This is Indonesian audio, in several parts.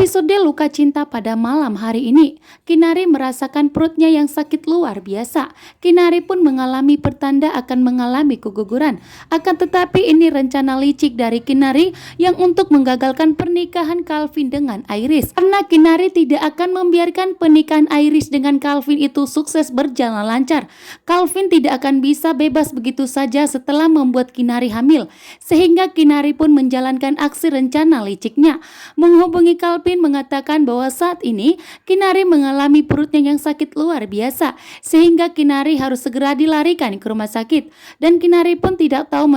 episode Luka Cinta pada malam hari ini, Kinari merasakan perutnya yang sakit luar biasa. Kinari pun mengalami pertanda akan mengalami keguguran. Akan tetapi ini rencana licik dari Kinari yang untuk menggagalkan pernikahan Calvin dengan Iris. Karena Kinari tidak akan membiarkan pernikahan Iris dengan Calvin itu sukses berjalan lancar. Calvin tidak akan bisa bebas begitu saja setelah membuat Kinari hamil. Sehingga Kinari pun menjalankan aksi rencana liciknya. Menghubungi Calvin mengatakan bahwa saat ini Kinari mengalami perutnya yang sakit luar biasa sehingga Kinari harus segera dilarikan ke rumah sakit, dan Kinari pun tidak tahu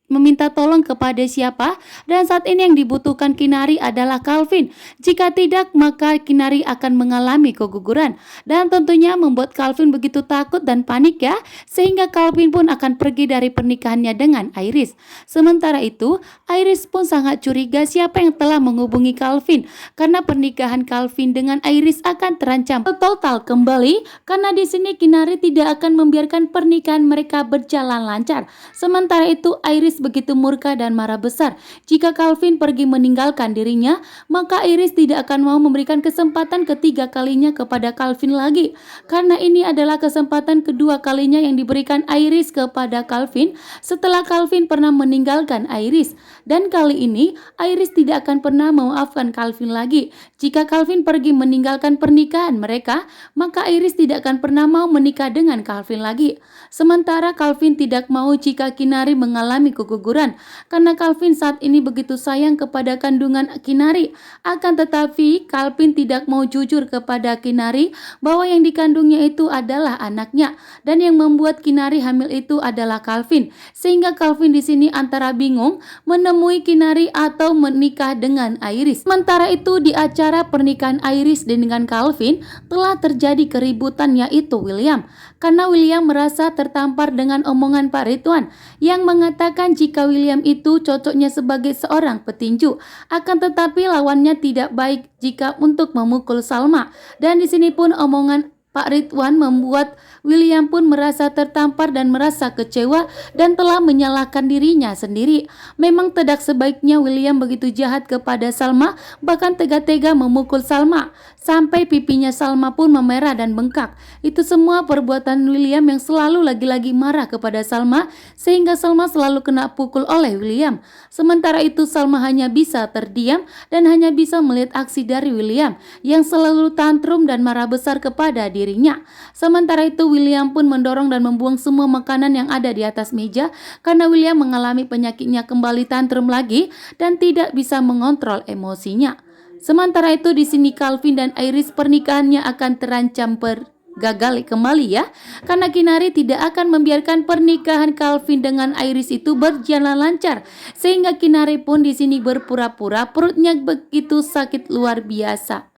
meminta tolong kepada siapa, dan saat ini yang dibutuhkan Kinari adalah Calvin. Jika tidak, maka Kinari akan mengalami keguguran dan tentunya membuat Calvin begitu takut dan panik ya, sehingga Calvin pun akan pergi dari pernikahannya dengan Iris. Sementara itu Iris pun sangat curiga siapa yang telah menghubungi Calvin, karena pernikahan Calvin dengan Iris akan terancam total kembali karena di sini Kinari tidak akan membiarkan pernikahan mereka berjalan lancar. Sementara itu Iris begitu murka dan marah besar. Jika Calvin pergi meninggalkan dirinya, maka Iris tidak akan mau memberikan kesempatan ketiga kalinya kepada Calvin lagi. Karena ini adalah kesempatan kedua kalinya yang diberikan Iris kepada Calvin setelah Calvin pernah meninggalkan Iris. Dan kali ini Iris tidak akan pernah memaafkan Calvin lagi. Jika Calvin pergi meninggalkan pernikahan mereka, maka Iris tidak akan pernah mau menikah dengan Calvin lagi. Sementara Calvin tidak mau jika Kinari mengalami keguguran karena Calvin saat ini begitu sayang kepada kandungan Kinari. Akan tetapi Calvin tidak mau jujur kepada Kinari bahwa yang dikandungnya itu adalah anaknya, dan yang membuat Kinari hamil itu adalah Calvin. Sehingga Calvin di sini antara bingung menemui Kinari atau menikah dengan Iris. Sementara itu di acara pernikahan Iris dengan Calvin telah terjadi keributan, yaitu William. Karena William merasa tertampar dengan omongan Pak Ridwan yang mengatakan jika William itu cocoknya sebagai seorang petinju, akan tetapi lawannya tidak baik jika untuk memukul Salma. Dan di sini pun omongan Pak Ridwan membuat William pun merasa tertampar dan merasa kecewa dan telah menyalahkan dirinya sendiri. Memang tidak sebaiknya William begitu jahat kepada Salma, bahkan tega-tega memukul Salma sampai pipinya Salma pun memerah dan bengkak. Itu semua perbuatan William yang selalu lagi-lagi marah kepada Salma sehingga Salma selalu kena pukul oleh William. Sementara itu Salma hanya bisa terdiam dan hanya bisa melihat aksi dari William yang selalu tantrum dan marah besar kepada dirinya. Sementara itu William pun mendorong dan membuang semua makanan yang ada di atas meja karena William mengalami penyakitnya kembali tantrum lagi dan tidak bisa mengontrol emosinya. Sementara itu di sini Calvin dan Iris pernikahannya akan terancam gagal kembali ya, karena Kinari tidak akan membiarkan pernikahan Calvin dengan Iris itu berjalan lancar, sehingga Kinari pun di sini berpura-pura perutnya begitu sakit luar biasa.